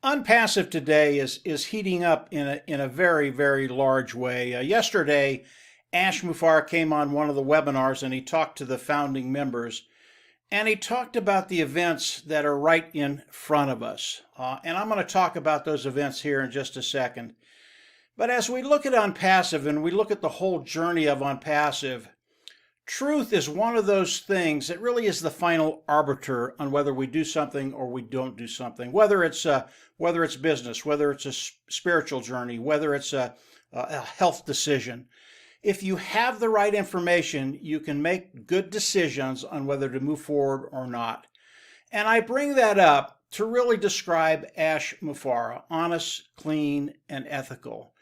OnPassive today is heating up in a very, very large way. Yesterday, Ash Mufareh came on one of the webinars and he talked to the founding members, and he talked about the events that are right in front of us. And I'm going to talk about those events here in just a second. But as we look at OnPassive and we look at the whole journey of OnPassive, truth is one of those things that really is the final arbiter on whether we do something or we don't do something. Whether it's business, whether it's a spiritual journey, whether it's a health decision. If you have the right information, you can make good decisions on whether to move forward or not. And I bring that up to really describe Ash Mufareh: honest, clean, and ethical.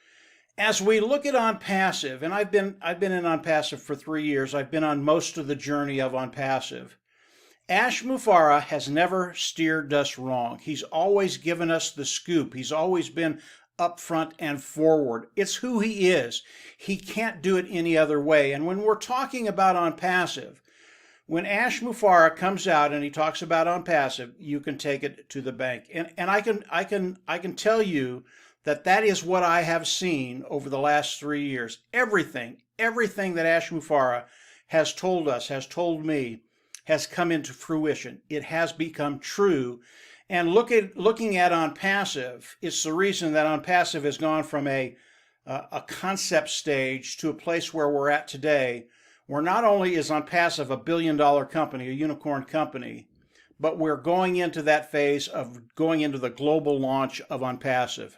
As we look at OnPassive, and I've been in OnPassive for 3 years. I've been on most of the journey of OnPassive. Ash Mufareh has never steered us wrong. He's always given us the scoop. He's always been upfront and forward. It's who he is. He can't do it any other way. And when we're talking about OnPassive, when Ash Mufareh comes out and he talks about OnPassive, you can take it to the bank. And I can tell you that is what I have seen over the last 3 years. Everything that Ash Mufareh has told us, has told me, has come into fruition. It has become true. And looking at OnPassive, it's the reason that OnPassive has gone from a concept stage to a place where we're at today, where not only is OnPassive a billion-dollar company, a unicorn company, but we're going into that phase of going into the global launch of OnPassive.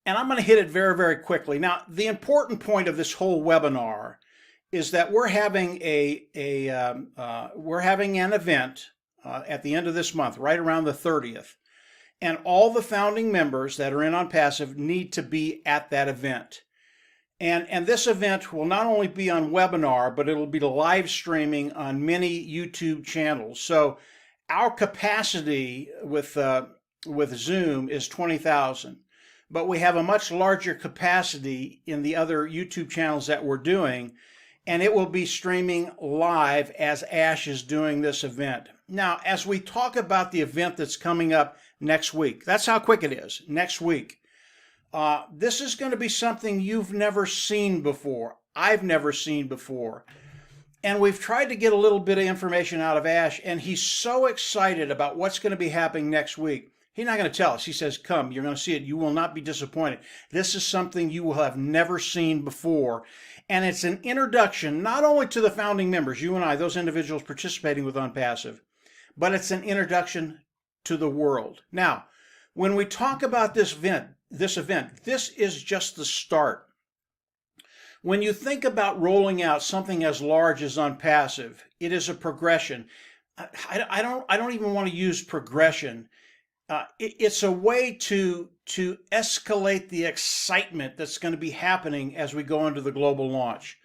And I'm going to hit it very, very quickly. Now, the important point of this whole webinar is that we're having an event at the end of this month, right around the 30th. And all the founding members that are in OnPassive need to be at that event. And this event will not only be on webinar, but it'll be live streaming on many YouTube channels. So our capacity with Zoom is 20,000. But we have a much larger capacity in the other YouTube channels that we're doing, and it will be streaming live as Ash is doing this event. Now, as we talk about the event that's coming up next week, that's how quick it is, next week. This is going to be something you've never seen before. I've never seen before. And we've tried to get a little bit of information out of Ash, and he's so excited about what's going to be happening next week. He's not going to tell us. He says, come, you're going to see it. You will not be disappointed. This is something you will have never seen before. And it's an introduction not only to the founding members, you and I, those individuals participating with OnPassive, but it's an introduction to the world. Now, when we talk about this event, this is just the start. When you think about rolling out something as large as OnPassive, it is a progression. I don't even want to use progression. It's a way to escalate the excitement that's going to be happening as we go into the global launch.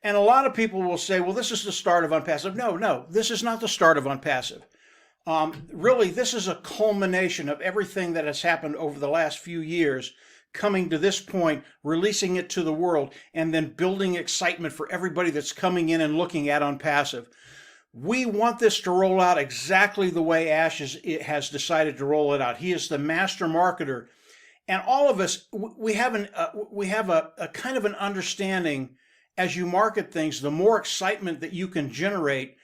And a lot of people will say, well, this is the start of OnPassive. No, this is not the start of OnPassive. Really, this is a culmination of everything that has happened over the last few years, coming to this point, releasing it to the world, and then building excitement for everybody that's coming in and looking at OnPassive. We want this to roll out exactly the way Ash has decided to roll it out. He is the master marketer. And all of us, we have a kind of an understanding as you market things, the more excitement that you can generate,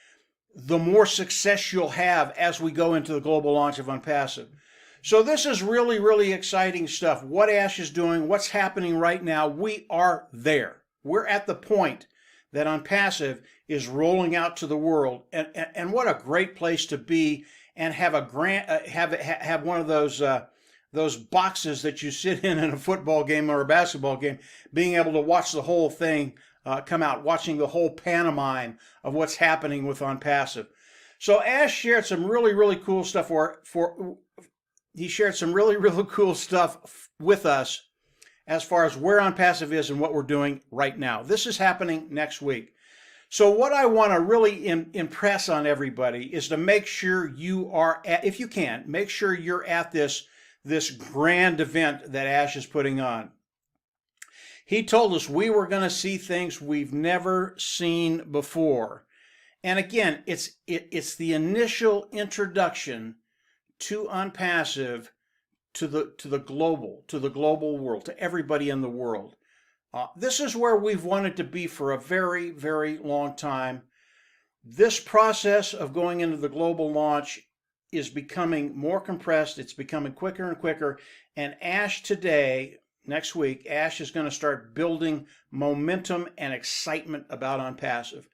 the more success you'll have as we go into the global launch of OnPassive. So this is really, really exciting stuff. What Ash is doing, what's happening right now, we are there. We're at the point that OnPassive is rolling out to the world, and what a great place to be, and have have one of those boxes that you sit in a football game or a basketball game, being able to watch the whole thing come out, watching the whole pantomime of what's happening with OnPassive. So Ash shared some really, really cool stuff he shared some really, really cool stuff with us as far as where OnPassive is and what we're doing right now. This is happening next week. So what I want to really impress on everybody is to make sure you are at, if you can, make sure you're at this grand event that Ash is putting on. He told us we were going to see things we've never seen before. And again, it's the initial introduction to OnPassive to the global world, to everybody in the world. This is where we've wanted to be for a very, very long time. This process of going into the global launch is becoming more compressed. It's becoming quicker and quicker. And Ash today, next week, Ash is going to start building momentum and excitement about OnPassive.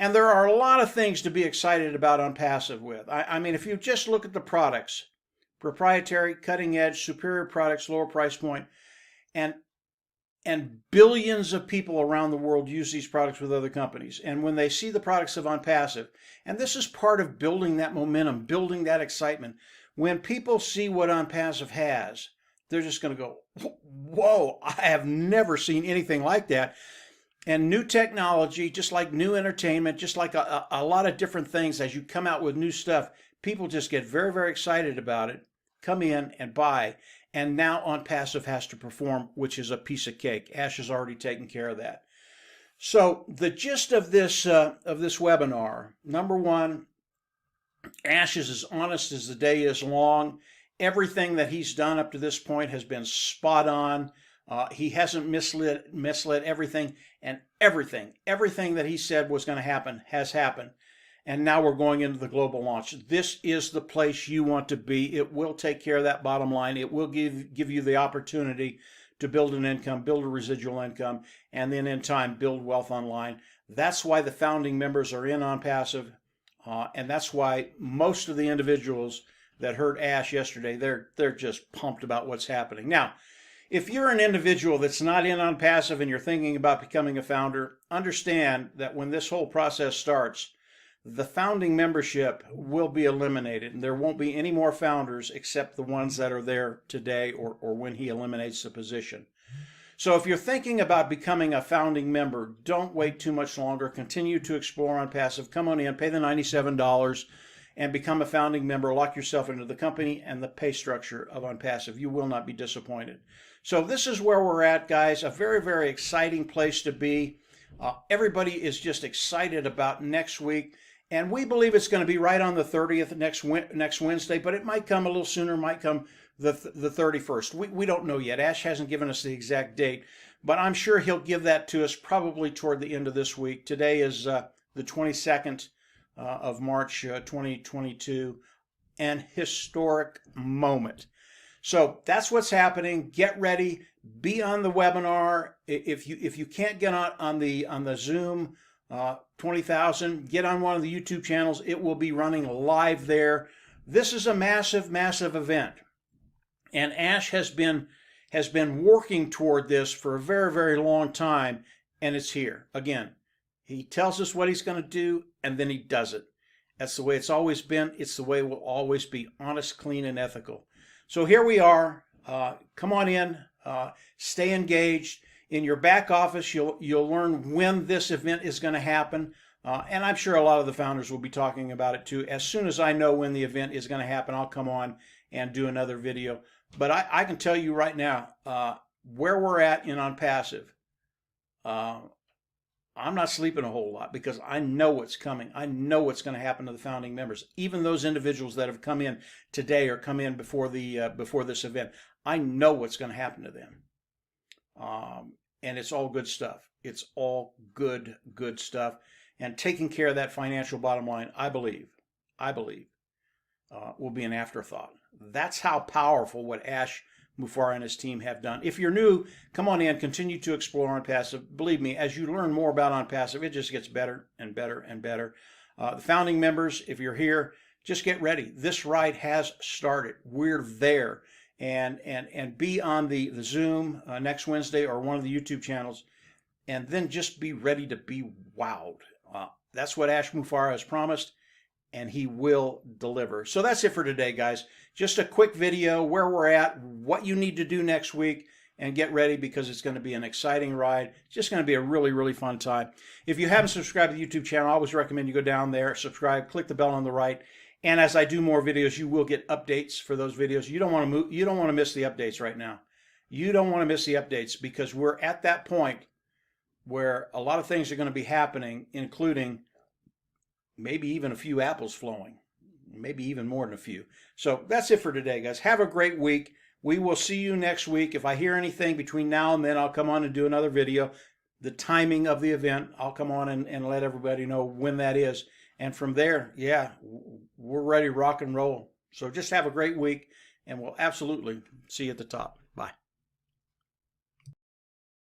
And there are a lot of things to be excited about OnPassive with. I mean, if you just look at the products, proprietary, cutting edge, superior products, lower price point, and billions of people around the world use these products with other companies. And when they see the products of OnPassive, and this is part of building that momentum, building that excitement, when people see what OnPassive has, they're just going to go, whoa, I have never seen anything like that. And new technology, just like new entertainment, just like a lot of different things, as you come out with new stuff, people just get very, very excited about it, come in and buy. And now OnPassive has to perform, which is a piece of cake. Ash has already taken care of that. So the gist of this webinar, number one, Ash is as honest as the day is long. Everything that he's done up to this point has been spot on. He hasn't misled everything, and everything that he said was going to happen has happened. And now we're going into the global launch. This is the place you want to be. It will take care of that bottom line. It will give you the opportunity to build an income, build a residual income, and then in time build wealth online. That's why the founding members are in OnPassive, and that's why most of the individuals that heard Ash yesterday, they're just pumped about what's happening. Now, if you're an individual that's not in OnPassive and you're thinking about becoming a founder, understand that when this whole process starts, the founding membership will be eliminated, and there won't be any more founders except the ones that are there today or when he eliminates the position. So if you're thinking about becoming a founding member, don't wait too much longer. Continue to explore OnPassive. Come on in, pay the $97, and become a founding member. Lock yourself into the company and the pay structure of OnPassive. You will not be disappointed. So this is where we're at, guys. A very, very exciting place to be. Everybody is just excited about next week. And we believe it's going to be right on the 30th next Wednesday, but it might come a little sooner, might come the 31st. We don't know yet. Ash hasn't given us the exact date, but I'm sure he'll give that to us probably toward the end of this week. Today is the 22nd of March 2022, an historic moment. So that's what's happening. Get ready. Be on the webinar. If you can't get on the Zoom 20,000, get on one of the YouTube channels. It will be running live there. This is a massive, massive event, and Ash has been working toward this for a very, very long time, and it's here. Again, he tells us what he's going to do, and then he does it. That's the way it's always been. It's the way it will always be: honest, clean, and ethical. So here we are. Come on in. Stay engaged. In your back office, you'll learn when this event is going to happen. And I'm sure a lot of the founders will be talking about it too. As soon as I know when the event is going to happen, I'll come on and do another video. But I can tell you right now, where we're at in OnPassive, I'm not sleeping a whole lot because I know what's coming. I know what's going to happen to the founding members. Even those individuals that have come in today or come in before this event, I know what's going to happen to them. And it's all good stuff. It's all good stuff. And taking care of that financial bottom line, I believe, will be an afterthought. That's how powerful what Ash Mufareh and his team have done. If you're new, come on in, continue to explore OnPassive. Believe me, as you learn more about OnPassive, it just gets better and better and better. The founding members, if you're here, just get ready. This ride has started. We're there. And be on the Zoom next Wednesday or one of the YouTube channels, and then just be ready to be wowed. That's what Ash Mufareh has promised, and he will deliver. So that's it for today, guys. Just a quick video where we're at, what you need to do next week, and get ready because it's going to be an exciting ride. It's just going to be a really, really fun time. If you haven't subscribed to the YouTube channel, I always recommend you go down there, subscribe, click the bell on the right. And as I do more videos, you will get updates for those videos. You don't want to miss the updates right now. You don't want to miss the updates because we're at that point where a lot of things are going to be happening, including maybe even a few apples flowing. maybe even more than a few. So that's it for today, guys. Have a great week. We will see you next week. If I hear anything between now and then, I'll come on and do another video. The timing of the event, I'll come on and let everybody know when that is. And from there, yeah, we're ready to rock and roll. So just have a great week, and we'll absolutely see you at the top. Bye.